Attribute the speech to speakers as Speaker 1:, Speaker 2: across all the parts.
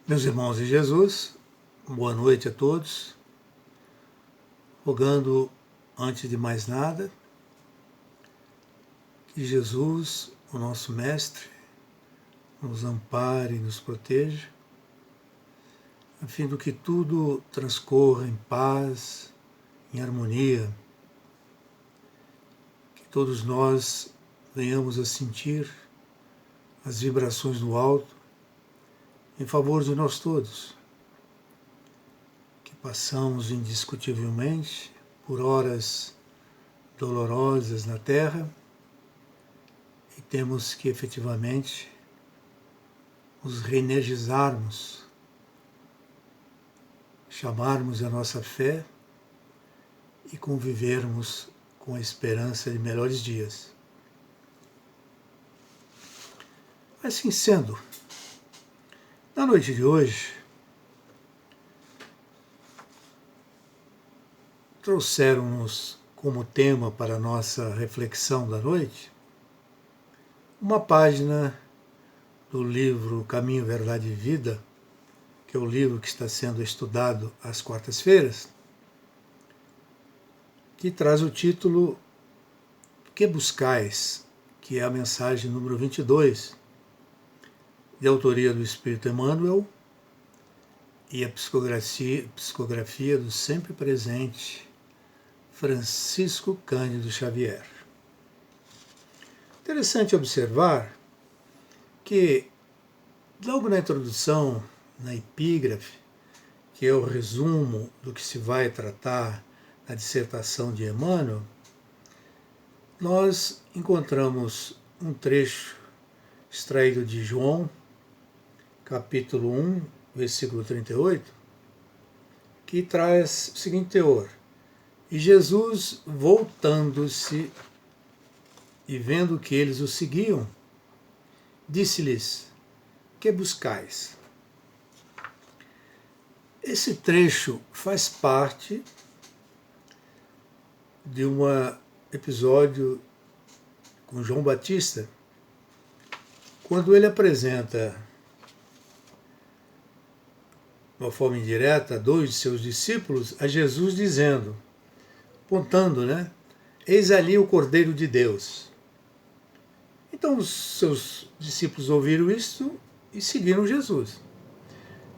Speaker 1: Meus irmãos em Jesus, boa noite a todos. Rogando, antes de mais nada, que Jesus, o nosso Mestre, nos ampare e nos proteja, a fim de que tudo transcorra em paz, em harmonia, que todos nós venhamos a sentir as vibrações do alto em favor de nós todos, que passamos indiscutivelmente por horas dolorosas na Terra e temos que efetivamente nos reenergizarmos, chamarmos a nossa fé e convivermos com a esperança de melhores dias. Assim sendo, na noite de hoje, trouxeram-nos como tema para a nossa reflexão da noite uma página do livro Caminho, Verdade e Vida, que é o livro que está sendo estudado às quartas-feiras, que traz o título Que Buscais?, que é a mensagem número 22, de autoria do Espírito Emmanuel e a psicografia do sempre presente Francisco Cândido Xavier. Interessante observar que, logo na introdução, na epígrafe, que é o resumo do que se vai tratar na dissertação de Emmanuel, nós encontramos um trecho extraído de João, capítulo 1, versículo 38, que traz o seguinte teor: E Jesus, voltando-se e vendo que eles o seguiam, disse-lhes: Que buscais? Esse trecho faz parte de um episódio com João Batista, quando ele apresenta, de uma forma indireta, dois de seus discípulos a Jesus, dizendo, apontando, eis ali o Cordeiro de Deus. Então os seus discípulos ouviram isso e seguiram Jesus.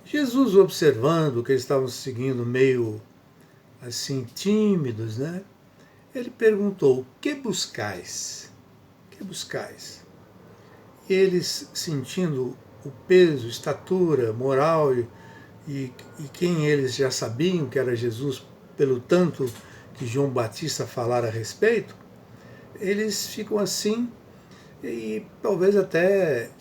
Speaker 1: Jesus, observando que eles estavam seguindo meio assim tímidos, ele perguntou: que buscais? Que buscais? E eles, sentindo o peso, estatura, moral e quem eles já sabiam que era Jesus, pelo tanto que João Batista falara a respeito, eles ficam assim e talvez até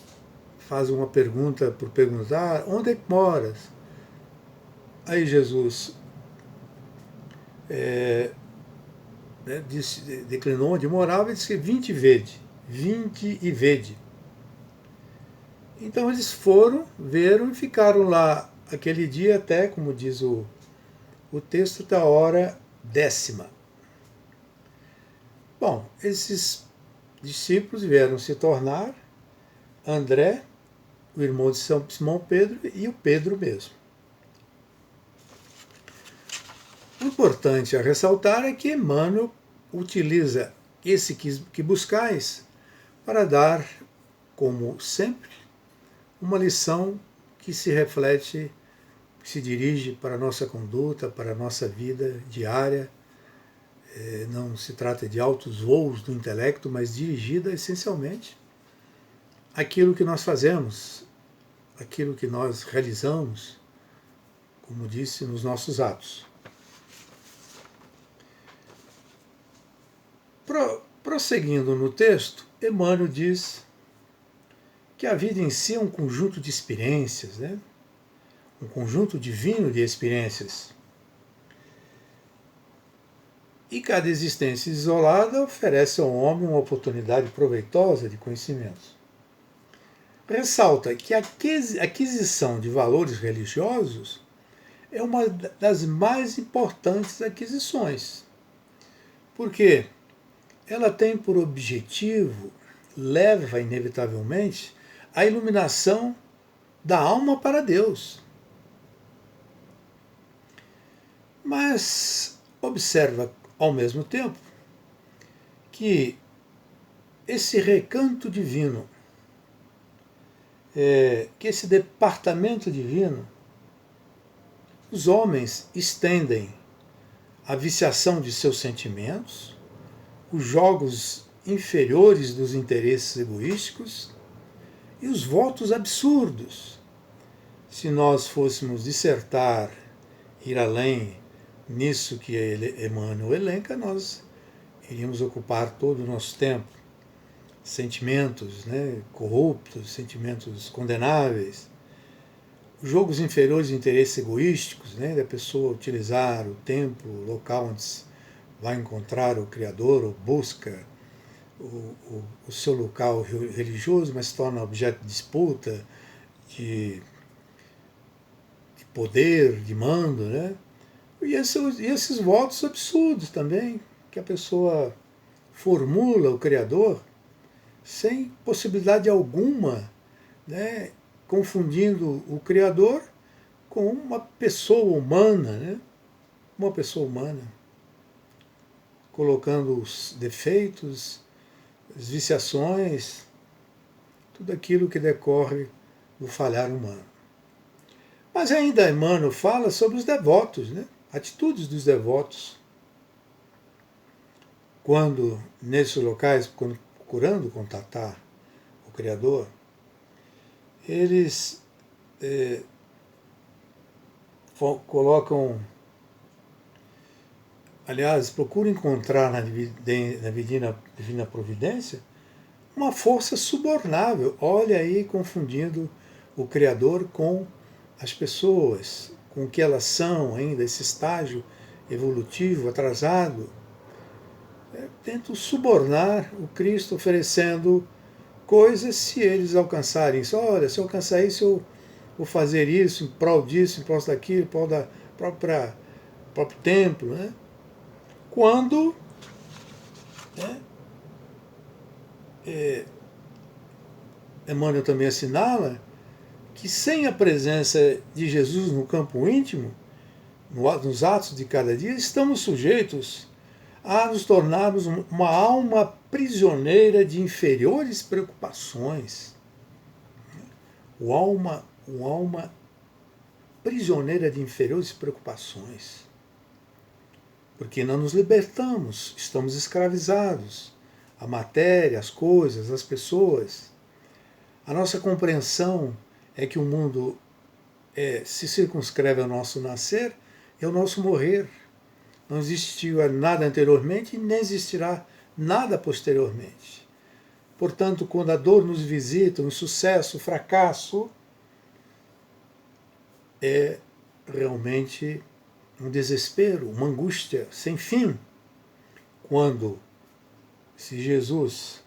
Speaker 1: fazem uma pergunta por perguntar: onde é que moras? Aí Jesus declinou onde morava e disse: vinde e vede. Então eles foram, viram e ficaram lá aquele dia até, como diz o texto, da hora 10ª. Bom, esses discípulos vieram se tornar André, o irmão de São Simão Pedro, e o Pedro mesmo. O importante a ressaltar é que Emmanuel utiliza esse que buscais para dar, como sempre, uma lição que se reflete, que se dirige para a nossa conduta, para a nossa vida diária. Não se trata de altos voos do intelecto, mas dirigida essencialmente àquilo que nós fazemos, aquilo que nós realizamos, como disse, nos nossos atos. Prosseguindo no texto, Emmanuel diz que a vida em si é um conjunto de experiências, um conjunto divino de experiências. E cada existência isolada oferece ao homem uma oportunidade proveitosa de conhecimentos. Ressalta que a aquisição de valores religiosos é uma das mais importantes aquisições, porque ela tem por objetivo, leva inevitavelmente, a iluminação da alma para Deus. Mas observa ao mesmo tempo que esse recanto divino, que esse departamento divino, os homens estendem a viciação de seus sentimentos, os jogos inferiores dos interesses egoísticos e os votos absurdos. Se nós fôssemos dissertar, ir além nisso que Emmanuel elenca, nós iríamos ocupar todo o nosso tempo. Sentimentos, corruptos, sentimentos condenáveis, jogos inferiores de interesses egoísticos, da pessoa utilizar o tempo, o local onde vai encontrar o Criador, ou busca o seu local religioso, mas se torna objeto de disputa, de poder, de mando, E esses votos absurdos também, que a pessoa formula o Criador sem possibilidade alguma, confundindo o Criador com uma pessoa humana, uma pessoa humana, colocando os defeitos, as viciações, tudo aquilo que decorre do falhar humano. Mas ainda Emmanuel fala sobre os devotos, atitudes dos devotos. Quando, nesses locais, quando procurando contatar o Criador, eles colocam, aliás, procuram encontrar na divina providência uma força subornável. Olha aí, confundindo o Criador com as pessoas, com o que elas são ainda, esse estágio evolutivo atrasado. Tentam subornar o Cristo, oferecendo coisas se eles alcançarem isso. Olha, se eu alcançar isso, eu vou fazer isso, em prol disso, em prol daquilo, em prol do próprio templo. Quando Emmanuel também assinala que sem a presença de Jesus no campo íntimo, nos atos de cada dia, estamos sujeitos a nos tornarmos uma alma prisioneira de inferiores preocupações. Uma alma prisioneira de inferiores preocupações. Porque não nos libertamos, estamos escravizados à matéria, às coisas, às pessoas. A nossa compreensão é que o mundo se circunscreve ao nosso nascer e ao nosso morrer. Não existiu nada anteriormente e nem existirá nada posteriormente. Portanto, quando a dor nos visita, o insucesso, o fracasso, é realmente um desespero, uma angústia sem fim. Quando, se Jesus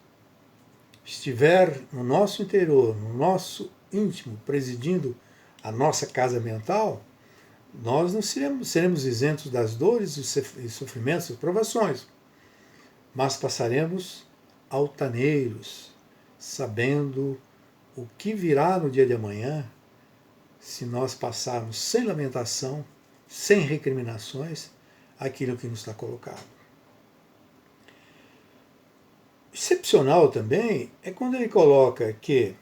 Speaker 1: estiver no nosso interior, no nosso íntimo, presidindo a nossa casa mental, nós não seremos isentos das dores e sofrimentos e provações, mas passaremos altaneiros, sabendo o que virá no dia de amanhã, se nós passarmos sem lamentação, sem recriminações, aquilo que nos está colocado. Excepcional também é quando ele coloca que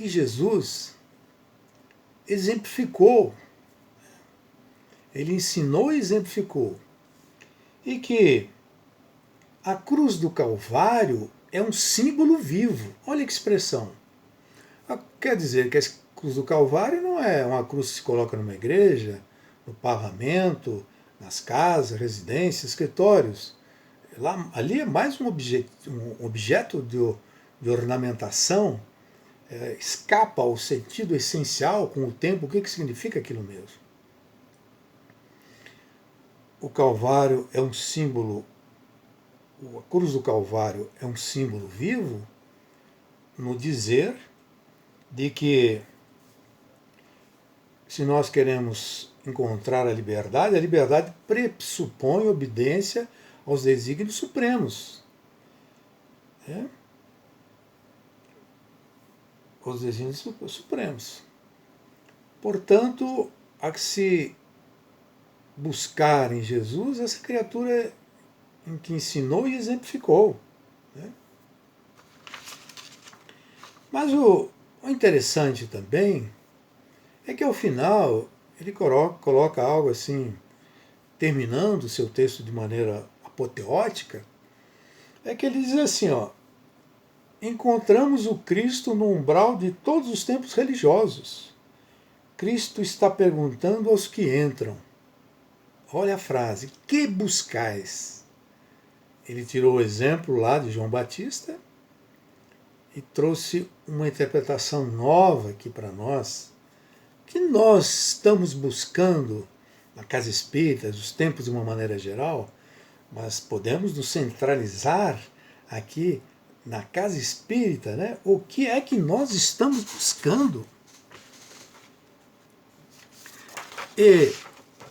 Speaker 1: Jesus exemplificou, ele ensinou e exemplificou, e que a cruz do Calvário é um símbolo vivo. Olha que expressão. Quer dizer que a cruz do Calvário não é uma cruz que se coloca numa igreja, no parlamento, nas casas, residências, escritórios. Ali é mais um objeto de ornamentação, escapa ao sentido essencial com o tempo, o que significa aquilo mesmo. O Calvário é um símbolo, a cruz do Calvário é um símbolo vivo no dizer de que se nós queremos encontrar a liberdade pressupõe obediência aos desígnios supremos. né? Os desígnios supremos. Portanto, há que se buscar em Jesus essa criatura em que ensinou e exemplificou, né? Mas o interessante também é que ao final ele coloca algo assim, terminando o seu texto de maneira apoteótica, é que ele diz assim, ó, encontramos o Cristo no umbral de todos os tempos religiosos. Cristo está perguntando aos que entram. Olha a frase, que buscais? Ele tirou o exemplo lá de João Batista e trouxe uma interpretação nova aqui para nós, que nós estamos buscando na casa espírita, dos tempos de uma maneira geral, mas podemos nos centralizar aqui na casa espírita, né? O que é que nós estamos buscando? E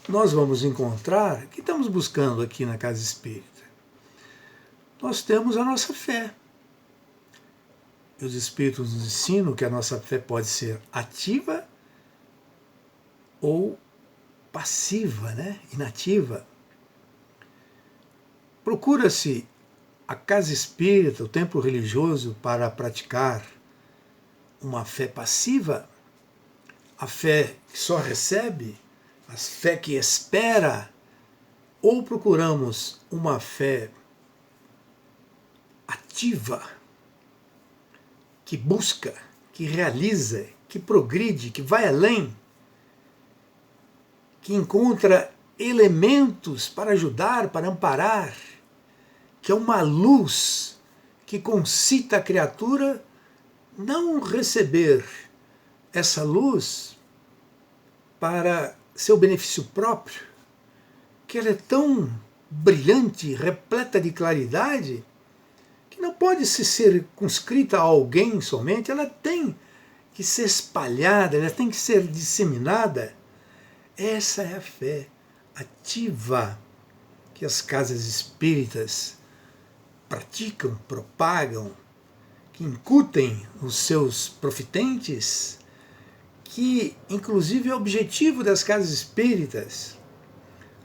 Speaker 1: nós vamos encontrar, o que estamos buscando aqui na casa espírita? Nós temos a nossa fé. E os espíritos nos ensinam que a nossa fé pode ser ativa ou passiva, né? Inativa. Procura-se a casa espírita, o templo religioso, para praticar uma fé passiva, a fé que só recebe, a fé que espera, ou procuramos uma fé ativa, que busca, que realiza, que progride, que vai além, que encontra elementos para ajudar, para amparar, que é uma luz que concita a criatura não receber essa luz para seu benefício próprio, que ela é tão brilhante, repleta de claridade, que não pode ser circunscrita a alguém somente, ela tem que ser espalhada, ela tem que ser disseminada. Essa é a fé ativa que as casas espíritas praticam, propagam, que incutem os seus profitentes, que inclusive é o objetivo das casas espíritas,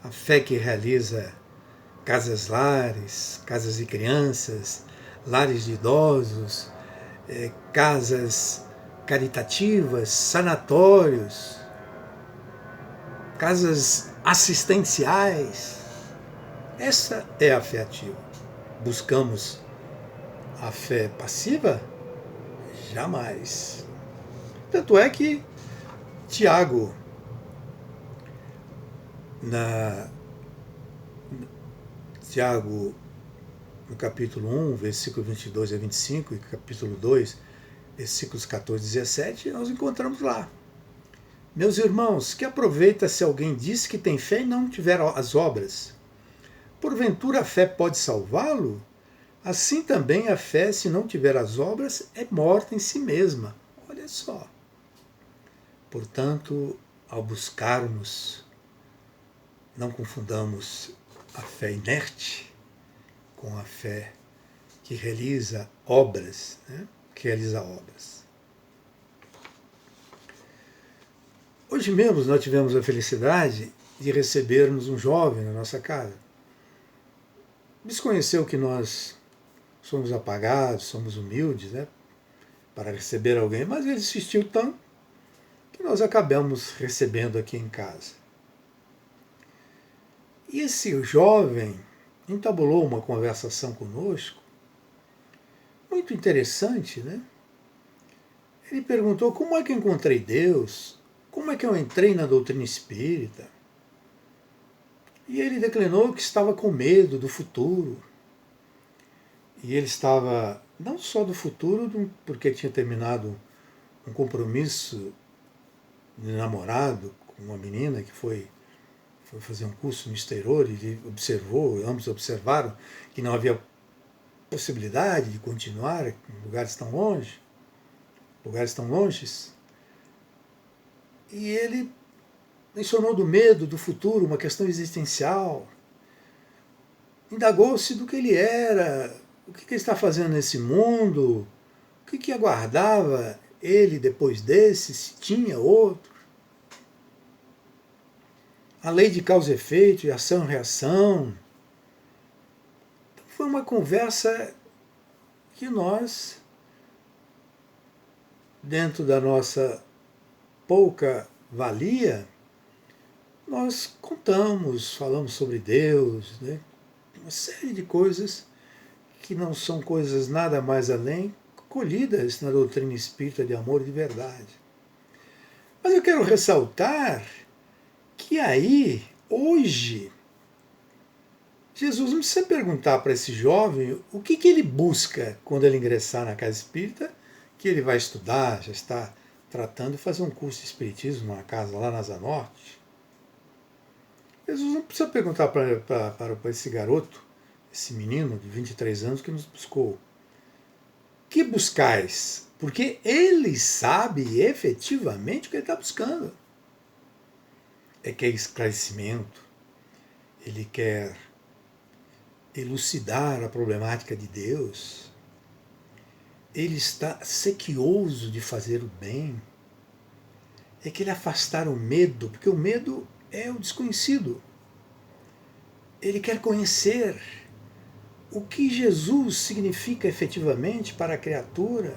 Speaker 1: a fé que realiza casas-lares, casas de crianças, lares de idosos, casas caritativas, sanatórios, casas assistenciais. Essa é a fé ativa. Buscamos a fé passiva? Jamais. Tanto é que Tiago, no capítulo 1, versículo 22 a 25, e capítulo 2, versículos 14 e 17, nós encontramos lá. Meus irmãos, que aproveita se alguém diz que tem fé e não tiver as obras? Porventura a fé pode salvá-lo? Assim também a fé, se não tiver as obras, é morta em si mesma. Olha só. Portanto, ao buscarmos, não confundamos a fé inerte com a fé que realiza obras, né? Que realiza obras. Hoje mesmo nós tivemos a felicidade de recebermos um jovem na nossa casa. Desconheceu que nós somos apagados, somos humildes, né, para receber alguém, mas ele insistiu tanto que nós acabamos recebendo aqui em casa. E esse jovem entabulou uma conversação conosco, muito interessante, né? Ele perguntou como é que eu encontrei Deus, como é que eu entrei na doutrina espírita. E ele declarou que estava com medo do futuro. E ele estava, não só do futuro, porque tinha terminado um compromisso de namorado com uma menina que foi fazer um curso no exterior, e ele observou, ambos observaram que não havia possibilidade de continuar em lugares tão longes. E ele mencionou do medo do futuro, uma questão existencial. Indagou-se do que ele era, o que ele está fazendo nesse mundo, o que aguardava ele depois desse, se tinha outro. A lei de causa e efeito, de ação e reação. Então, foi uma conversa que nós, dentro da nossa pouca valia, nós contamos, falamos sobre Deus, né? Uma série de coisas que não são coisas nada mais além colhidas na doutrina espírita de amor e de verdade. Mas eu quero ressaltar que aí, hoje, Jesus não precisa perguntar para esse jovem o que ele busca quando ele ingressar na casa espírita, que ele vai estudar, já está tratando de fazer um curso de espiritismo numa casa lá na Asa Norte. Jesus não precisa perguntar para esse garoto, esse menino de 23 anos que nos buscou. Que buscais? Porque ele sabe efetivamente o que ele está buscando. Ele quer esclarecimento, ele quer elucidar a problemática de Deus, ele está sequioso de fazer o bem, é que ele afastar o medo, porque o medo é o desconhecido. Ele quer conhecer o que Jesus significa efetivamente para a criatura.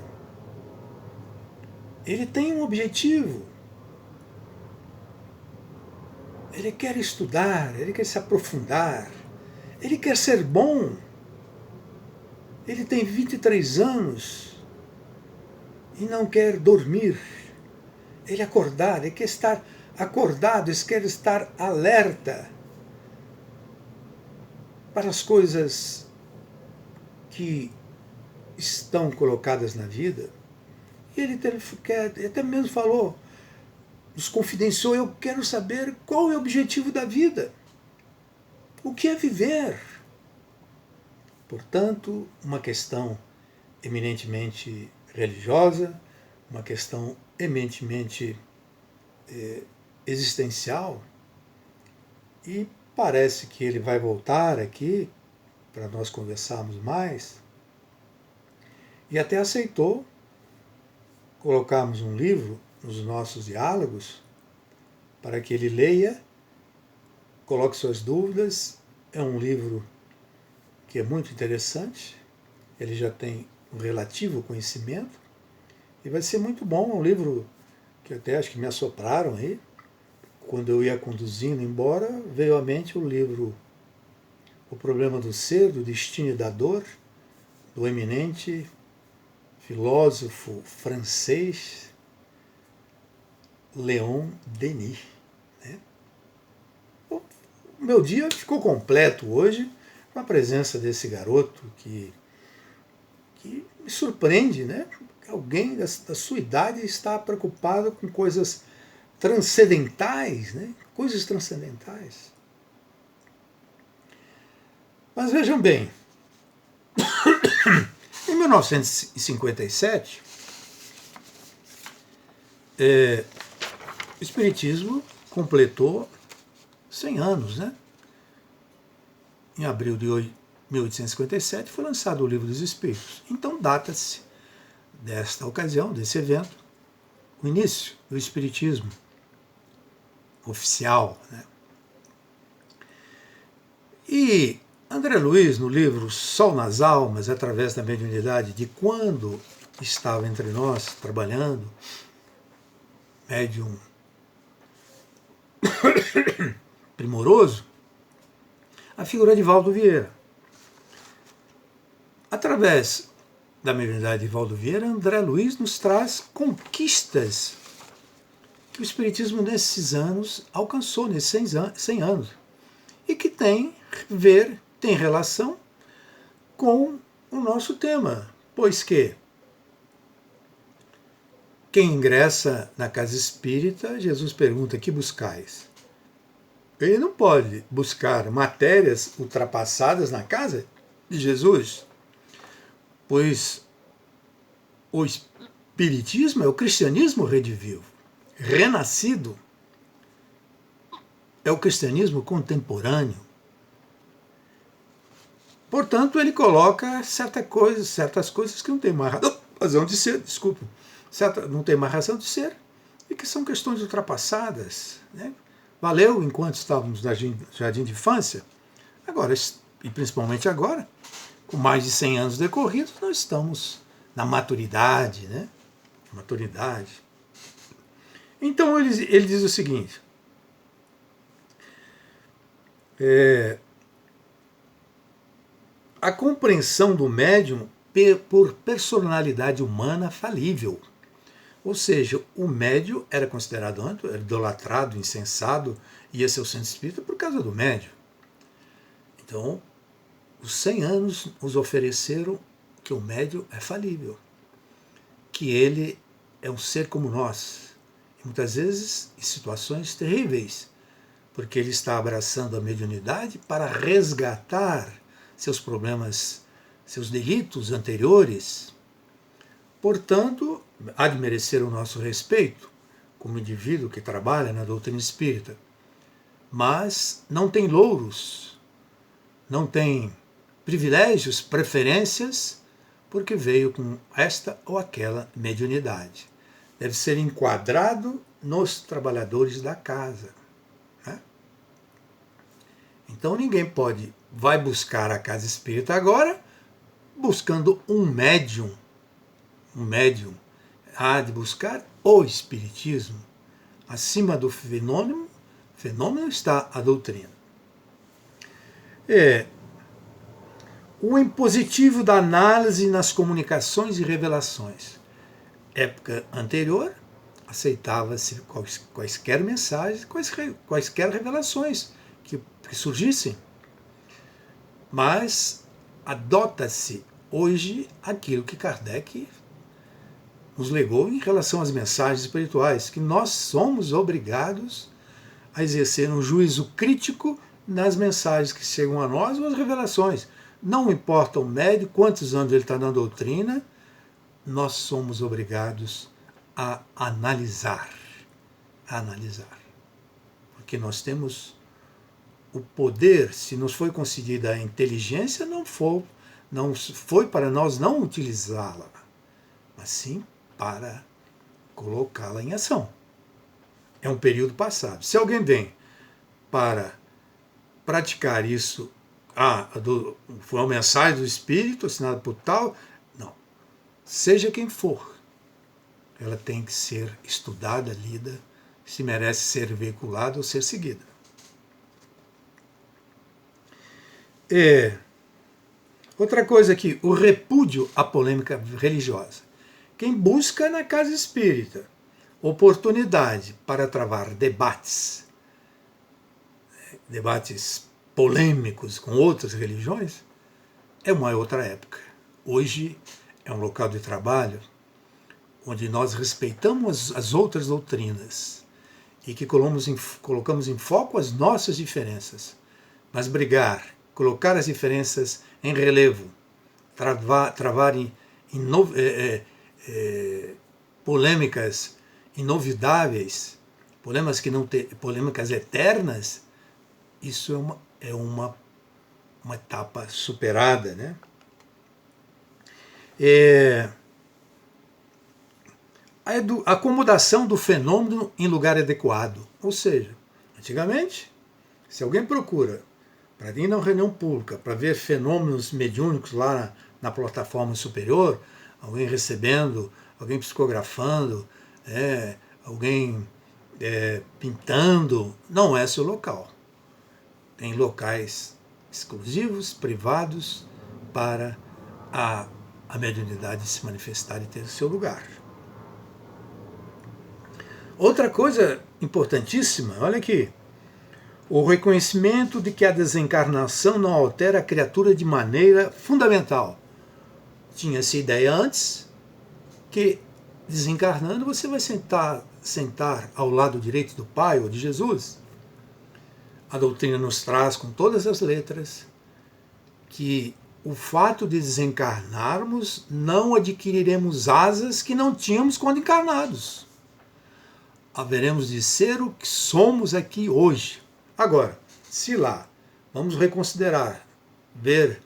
Speaker 1: Ele tem um objetivo. Ele quer estudar, ele quer se aprofundar, ele quer ser bom. Ele tem 23 anos e não quer dormir. Ele acordar, ele quer estar acordado, ele quer estar alerta para as coisas que estão colocadas na vida. E ele até mesmo falou, nos confidenciou, eu quero saber qual é o objetivo da vida. O que é viver? Portanto, uma questão eminentemente religiosa, uma questão eminentemente existencial, e parece que ele vai voltar aqui para nós conversarmos mais, e até aceitou colocarmos um livro nos nossos diálogos para que ele leia, coloque suas dúvidas. É um livro que é muito interessante, ele já tem um relativo conhecimento e vai ser muito bom. É um livro que até acho que me assopraram aí, quando eu ia conduzindo embora, veio à mente o livro O Problema do Ser, do Destino e da Dor, do eminente filósofo francês Leon Denis. Né? O meu dia ficou completo hoje com a presença desse garoto que me surpreende, né? Alguém da sua idade está preocupado com coisas transcendentais, né? Coisas transcendentais. Mas vejam bem, em 1957, o Espiritismo completou 100 anos, né? Em abril de 1857 foi lançado o Livro dos Espíritos. Então data-se desta ocasião, desse evento, o início do Espiritismo oficial, né? E André Luiz, no livro Sol nas Almas, através da mediunidade de quando estava entre nós, trabalhando, médium primoroso, a figura de Valdo Vieira. Através da mediunidade de Valdo Vieira, André Luiz nos traz conquistas que o Espiritismo nesses anos alcançou, nesses 100 anos, e que tem relação com o nosso tema, pois que quem ingressa na casa espírita, Jesus pergunta: que buscais? Ele não pode buscar matérias ultrapassadas na casa de Jesus, pois o Espiritismo é o cristianismo redivivo, renascido, é o cristianismo contemporâneo. Portanto, ele coloca certas coisas que não tem mais razão de ser, desculpa, não tem mais razão de ser, e que são questões ultrapassadas. Né? Valeu enquanto estávamos no jardim de infância, agora, e principalmente agora, com mais de 100 anos decorridos, nós estamos na maturidade, né? Maturidade. Então ele diz o seguinte, a compreensão do médium por personalidade humana falível. Ou seja, o médium era considerado antes, era idolatrado, incensado, ia ser o centro espírita por causa do médium. Então, os 100 anos nos ofereceram que o médium é falível, que ele é um ser como nós, e muitas vezes em situações terríveis, porque ele está abraçando a mediunidade para resgatar seus problemas, seus delitos anteriores. Portanto, há de merecer o nosso respeito como indivíduo que trabalha na doutrina espírita, mas não tem louros, não tem privilégios, preferências, porque veio com esta ou aquela mediunidade. Deve ser enquadrado nos trabalhadores da casa. Né? Então ninguém vai buscar a casa espírita agora buscando um médium. Um médium há de buscar o espiritismo. Acima do fenômeno está a doutrina. O impositivo da análise nas comunicações e revelações. Época anterior, aceitava-se quaisquer mensagens, quaisquer revelações que surgissem. Mas adota-se hoje aquilo que Kardec nos legou em relação às mensagens espirituais, que nós somos obrigados a exercer um juízo crítico nas mensagens que chegam a nós ou as revelações. Não importa o médium, quantos anos ele está na doutrina, nós somos obrigados a analisar. Porque nós temos o poder, se nos foi concedida a inteligência, não foi para nós não utilizá-la, mas sim para colocá-la em ação. É um período passado. Se alguém vem para praticar isso, foi uma mensagem do Espírito assinada por tal, não. Seja quem for, ela tem que ser estudada, lida, se merece ser veiculada ou ser seguida. Outra coisa aqui, o repúdio à polêmica religiosa. Quem busca na casa espírita oportunidade para travar debates polêmicos com outras religiões, é uma outra época. Hoje é um local de trabalho onde nós respeitamos as outras doutrinas e que colocamos em foco as nossas diferenças. Mas colocar as diferenças em relevo, travar polêmicas inovidáveis, polêmicas eternas, isso é uma etapa superada. Né? A acomodação do fenômeno em lugar adequado. Ou seja, antigamente, se alguém procura para ir na reunião pública, para ver fenômenos mediúnicos lá na plataforma superior, alguém recebendo, alguém psicografando, alguém pintando, não é seu local. Tem locais exclusivos, privados, para a mediunidade se manifestar e ter o seu lugar. Outra coisa importantíssima, olha aqui, o reconhecimento de que a desencarnação não altera a criatura de maneira fundamental. Tinha-se ideia antes que, desencarnando, você vai sentar ao lado direito do Pai ou de Jesus. A doutrina nos traz com todas as letras que o fato de desencarnarmos não adquiriremos asas que não tínhamos quando encarnados. Haveremos de ser o que somos aqui hoje. Agora, se lá vamos reconsiderar, ver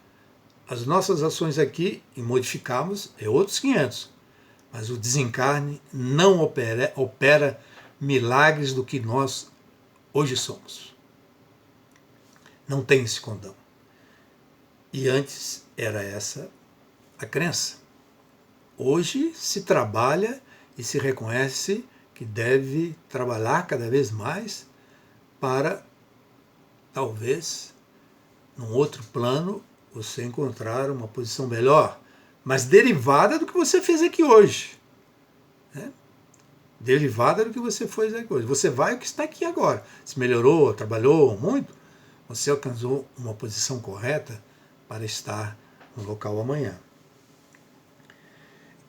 Speaker 1: as nossas ações aqui e modificarmos é outros 500. Mas o desencarne não opera milagres do que nós hoje somos. Não tem esse condão. E antes era essa a crença. Hoje se trabalha e se reconhece que deve trabalhar cada vez mais para, talvez, num outro plano, você encontrar uma posição melhor, mas derivada do que você fez aqui hoje. Né? Derivada do que você fez aqui hoje. Você vai o que está aqui agora. Se melhorou, trabalhou muito, você alcançou uma posição correta para estar no local amanhã.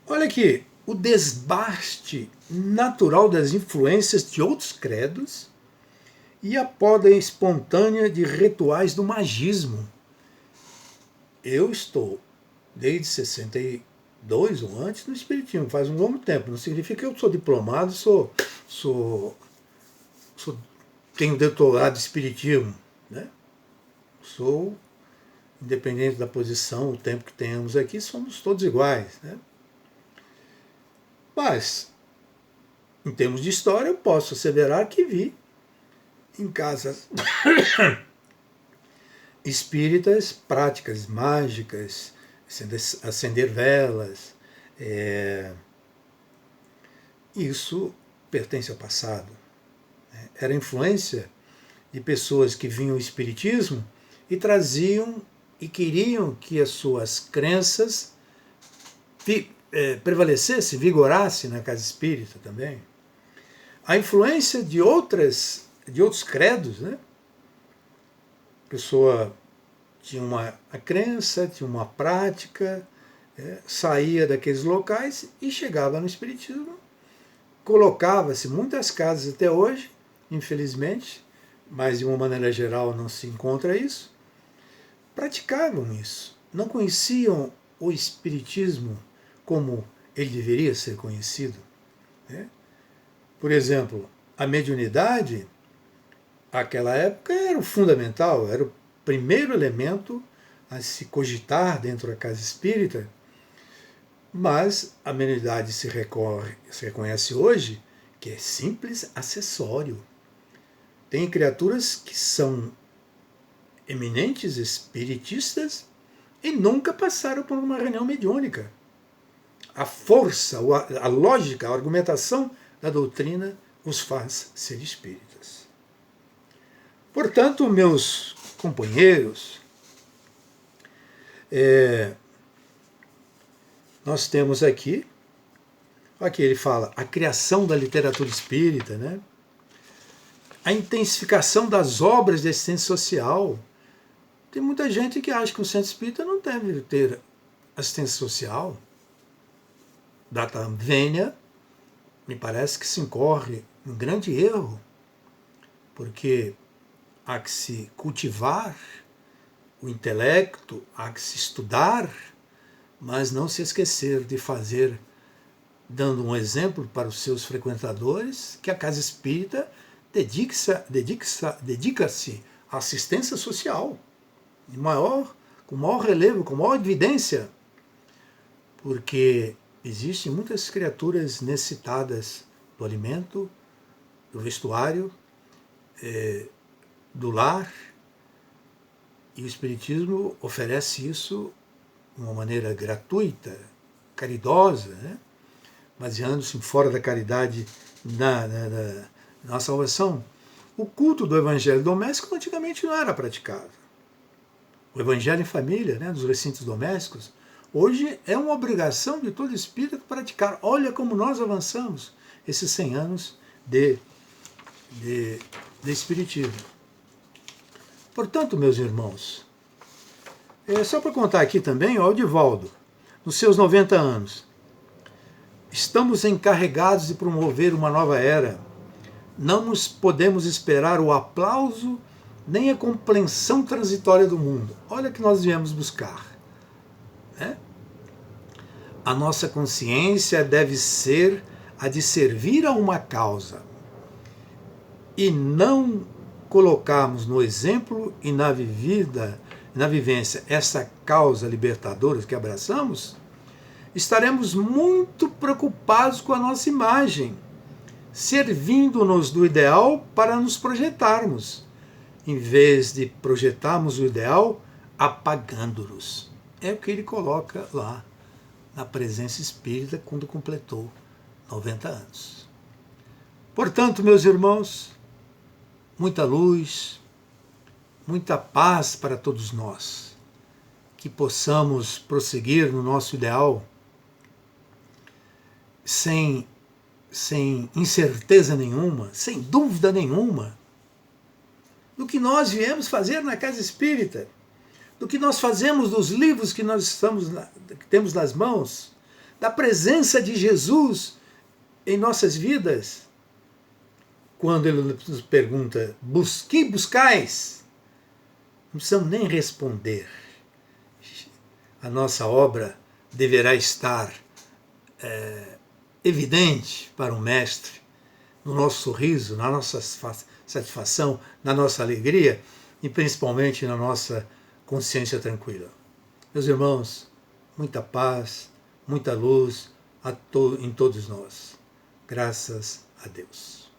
Speaker 1: Olha aqui, o desbaste natural das influências de outros credos e a poda espontânea de rituais do magismo. Eu estou, desde 62 ou antes, no Espiritismo, faz um longo tempo. Não significa que eu sou diplomado, tenho doutorado em Espiritismo. Né? Sou, independente da posição, o tempo que tenhamos aqui, somos todos iguais. Né? Mas, em termos de história, eu posso asseverar que vi em casas espíritas práticas mágicas, acender velas. Isso pertence ao passado. Era influência de pessoas que vinham ao espiritismo e traziam e queriam que as suas crenças prevalecessem, vigorassem na casa espírita também. A influência de outros credos, né? A pessoa tinha uma crença, tinha uma prática, saía daqueles locais e chegava no espiritismo. Colocava-se muitas casas até hoje, infelizmente, mas de uma maneira geral não se encontra isso, praticavam isso. Não conheciam o espiritismo como ele deveria ser conhecido. Né? Por exemplo, a mediunidade, naquela época, era o fundamental, era o primeiro elemento a se cogitar dentro da casa espírita, mas a mediunidade se reconhece hoje que é simples acessório. Tem criaturas que são eminentes espiritistas e nunca passaram por uma reunião mediúnica. A força, a lógica, a argumentação da doutrina os faz ser espíritas. Portanto, meus companheiros, nós temos aqui ele fala, a criação da literatura espírita, né? A intensificação das obras de assistência social. Tem muita gente que acha que o centro espírita não deve ter assistência social. Data vênia, me parece que se incorre um grande erro, porque há que se cultivar o intelecto, há que se estudar, mas não se esquecer de fazer, dando um exemplo para os seus frequentadores, que a casa espírita dedica-se à assistência social, com maior relevo, com maior evidência, porque existem muitas criaturas necessitadas do alimento, do vestuário, do lar, e o Espiritismo oferece isso de uma maneira gratuita, caridosa, né? Baseando-se fora da caridade na salvação. O culto do evangelho doméstico antigamente não era praticado. O evangelho em família, né, dos recintos domésticos, hoje é uma obrigação de todo espírita praticar. Olha como nós avançamos esses 100 anos de espiritismo. Portanto, meus irmãos, só para contar aqui também, o Divaldo, nos seus 90 anos, estamos encarregados de promover uma nova era. Não nos podemos esperar o aplauso nem a compreensão transitória do mundo. Olha o que nós viemos buscar. Né? A nossa consciência deve ser a de servir a uma causa e não colocarmos no exemplo e na vivida na vivência essa causa libertadora que abraçamos, estaremos muito preocupados com a nossa imagem, servindo-nos do ideal para nos projetarmos, em vez de projetarmos o ideal apagando-nos. É o que ele coloca lá na presença espírita quando completou 90 anos. Portanto, meus irmãos, muita luz, muita paz para todos nós, que possamos prosseguir no nosso ideal sem incerteza nenhuma, sem dúvida nenhuma, do que nós viemos fazer na casa espírita, do que nós fazemos dos livros que nós que temos nas mãos, da presença de Jesus em nossas vidas. Quando ele nos pergunta, que buscais? Não precisamos nem responder. A nossa obra deverá estar evidente para o Mestre, no nosso sorriso, na nossa satisfação, na nossa alegria e principalmente na nossa consciência tranquila. Meus irmãos, muita paz, muita luz em todos nós. Graças a Deus.